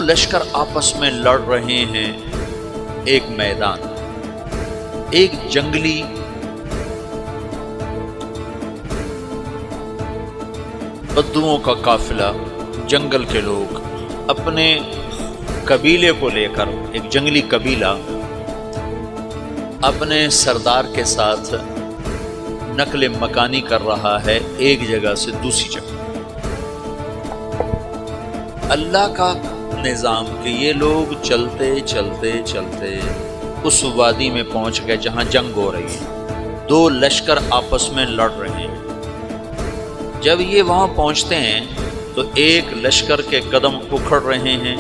لشکر آپس میں لڑ رہے ہیں ایک میدان، ایک جنگلی بدوؤں کا قافلہ، جنگل کے لوگ اپنے قبیلے کو لے کر، ایک جنگلی قبیلہ اپنے سردار کے ساتھ نقل مکانی کر رہا ہے ایک جگہ سے دوسری جگہ۔ اللہ کا نظام کہ یہ لوگ چلتے چلتے چلتے اس وادی میں پہنچ گئے جہاں جنگ ہو رہی ہے، دو لشکر آپس میں لڑ رہے ہیں۔ جب یہ وہاں پہنچتے ہیں تو ایک لشکر کے قدم اکھڑ رہے ہیں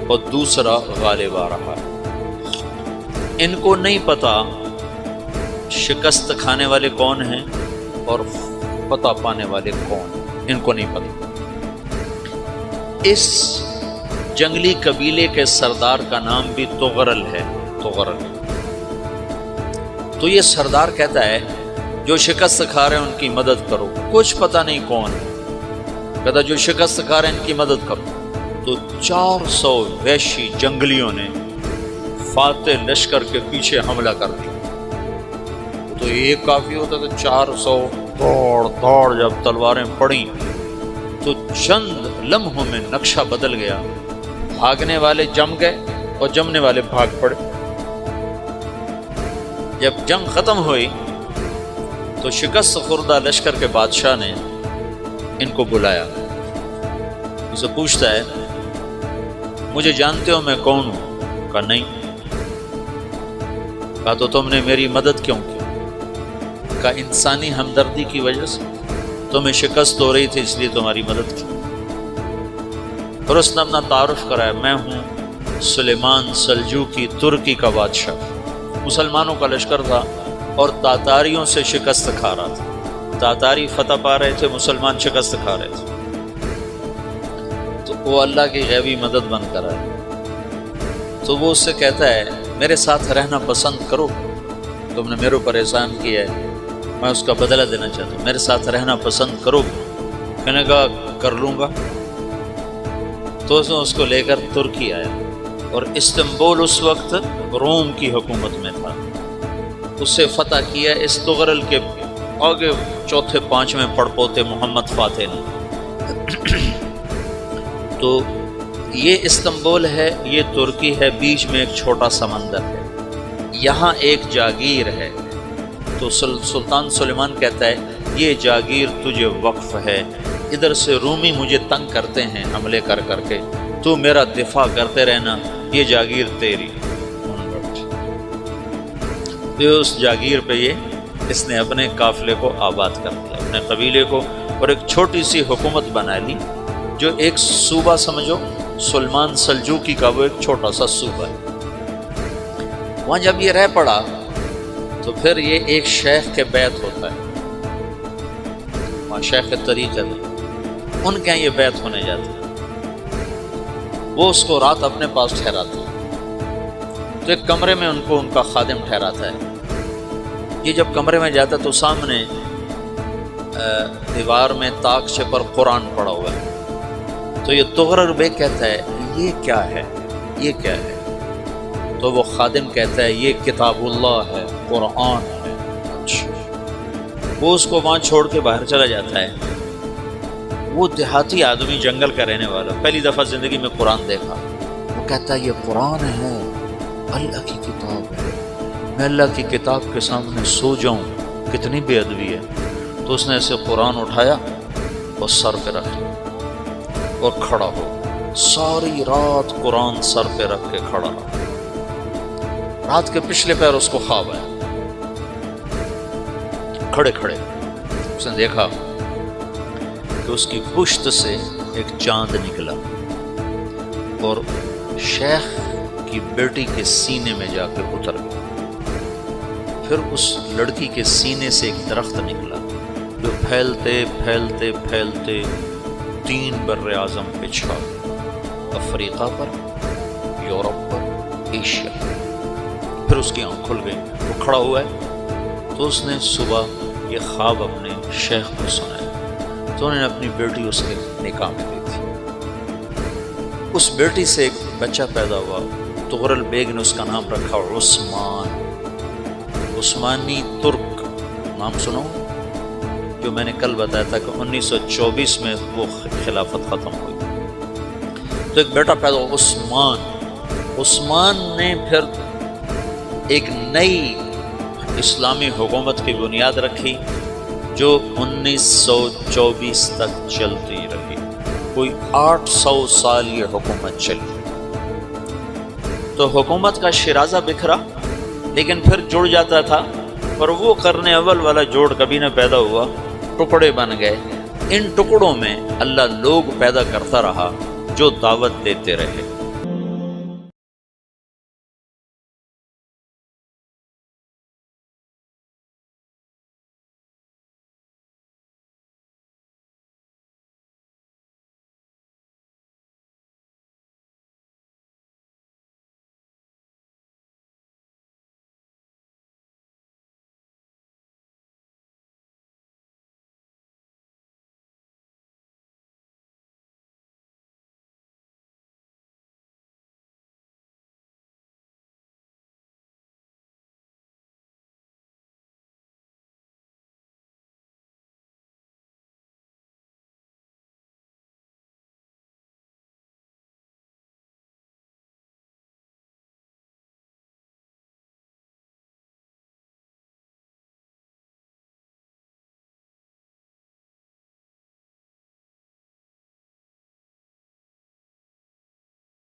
اور دوسرا غالب آ رہا ہے۔ ان کو نہیں پتا شکست کھانے والے کون ہیں اور فتح پانے والے کون ہیں، ان کو نہیں پتا۔ اس جنگلی قبیلے کے سردار کا نام بھی تغرل ہے، تغرل۔ تو یہ سردار کہتا ہے جو شکست کھا رہے ہیں ان کی مدد کرو، کچھ پتہ نہیں کون ہے، کہتا جو شکست کھا رہے ہیں ان کی مدد کرو۔ تو 400 وحشی جنگلیوں نے فاتح لشکر کے پیچھے حملہ کر دیا۔ تو ایک کافی ہوتا تو 400 دوڑ جب تلواریں پڑیں تو چند لمحوں میں نقشہ بدل گیا، بھاگنے والے جم گئے اور جمنے والے بھاگ پڑے۔ جب جنگ ختم ہوئی تو شکست خوردہ لشکر کے بادشاہ نے ان کو بلایا، اسے پوچھتا ہے مجھے جانتے ہو میں کون ہوں؟ کہا نہیں۔ کہا تو تم نے میری مدد کیوں کی؟ کہا انسانی ہمدردی کی وجہ سے، تمہیں شکست ہو رہی تھی اس لیے تمہاری مدد کی۔ اور اس نے اپنا تعارف کرایا، میں ہوں سلیمان سلجوقی، ترکی کا بادشاہ۔ مسلمانوں کا لشکر تھا اور تاتاریوں سے شکست کھا رہا تھا، تاتاری فتح پا رہے تھے، مسلمان شکست کھا رہے تھے۔ تو وہ اللہ کی غیبی مدد بن کر آئے۔ تو وہ اس سے کہتا ہے میرے ساتھ رہنا پسند کرو، تم نے میرے اوپر احسان کیا ہے، میں اس کا بدلہ دینا چاہتا ہوں، میرے ساتھ رہنا پسند کرو؟ کہنے کا کر لوں گا۔ تو اس کو لے کر ترکی آیا، اور استنبول اس وقت روم کی حکومت میں تھا، اسے فتح کیا اس تغرل کے آگے چوتھے پانچویں پڑپوتے محمد فاتح نے۔ تو یہ استنبول ہے، یہ ترکی ہے، بیچ میں ایک چھوٹا سمندر ہے، یہاں ایک جاگیر ہے۔ تو سلطان سلیمان کہتا ہے یہ جاگیر تجھے وقف ہے، ادھر سے رومی مجھے تنگ کرتے ہیں حملے کر کر کے، تو میرا دفاع کرتے رہنا، یہ جاگیر تیری۔ تو اس جاگیر پہ اس نے اپنے قافلے کو آباد کر دیا، اپنے قبیلے کو، اور ایک چھوٹی سی حکومت بنا لی، جو ایک صوبہ سمجھو سلمان سلجوقی کا، وہ ایک چھوٹا سا صوبہ ہے۔ وہاں جب یہ رہ پڑا تو پھر یہ ایک شیخ کے بیعت ہوتا ہے، وہاں شیخ طریقہ ہے، ان کے یہ بیعت ہونے جاتا ہے۔ وہ اس کو رات اپنے پاس ٹھہراتا ہے، تو ایک کمرے میں ان کو ان کا خادم ٹھہراتا ہے۔ یہ جب کمرے میں جاتا ہے تو سامنے دیوار میں طاقچے پر قرآن پڑا ہوا ہے۔ تو یہ تغرل بیگ کہتا ہے یہ کیا ہے، یہ کیا ہے؟ تو وہ خادم کہتا ہے یہ کتاب اللہ ہے، قرآن ہے۔ وہ اس کو وہاں چھوڑ کے باہر چلا جاتا ہے۔ وہ دیہاتی آدمی، جنگل کا رہنے والا، پہلی دفعہ زندگی میں قرآن دیکھا، وہ کہتا ہے یہ قرآن ہے، اللہ کی کتاب ہے، میں اللہ کی کتاب کے سامنے سو جاؤں، کتنی بے ادبی ہے۔ تو اس نے ایسے قرآن اٹھایا اور سر پہ رکھ لیا اور کھڑا ہو، ساری رات قرآن سر پہ رکھ کے کھڑا رہا۔ رات کے پچھلے پہر اس کو خواب آیا، کھڑے کھڑے اس نے دیکھا کہ اس کی پشت سے ایک چاند نکلا اور شیخ کی بیٹی کے سینے میں جا کے اتر گیا۔ پھر اس لڑکی کے سینے سے ایک درخت نکلا جو پھیلتے پھیلتے پھیلتے 3 بر اعظم پہ چھا گیا، افریقہ پر، یورپ پر، ایشیا پر۔ پھر اس کی آنکھ کھل گئی، وہ کھڑا ہوا ہے۔ تو اس نے صبح یہ خواب اپنے شیخ کو سنایا، تو انہوں نے اپنی بیٹی اس کے نکاح میں دی تھی۔ اس بیٹی سے ایک بچہ پیدا ہوا، تغرل بیگ نے اس کا نام رکھا عثمان، عثمانی ترک نام سنو، جو میں نے کل بتایا تھا کہ 1924 میں وہ خلافت ختم ہوئی۔ تو ایک بیٹا پیدا ہوا عثمان، عثمان نے پھر ایک نئی اسلامی حکومت کی بنیاد رکھی جو 1924 تک چلتی رہی، کوئی 800 سال یہ حکومت چلی۔ تو حکومت کا شیرازہ بکھرا لیکن پھر جڑ جاتا تھا، اور وہ قرن اول والا جوڑ کبھی نہ پیدا ہوا، ٹکڑے بن گئے۔ ان ٹکڑوں میں اللہ لوگ پیدا کرتا رہا جو دعوت دیتے رہے۔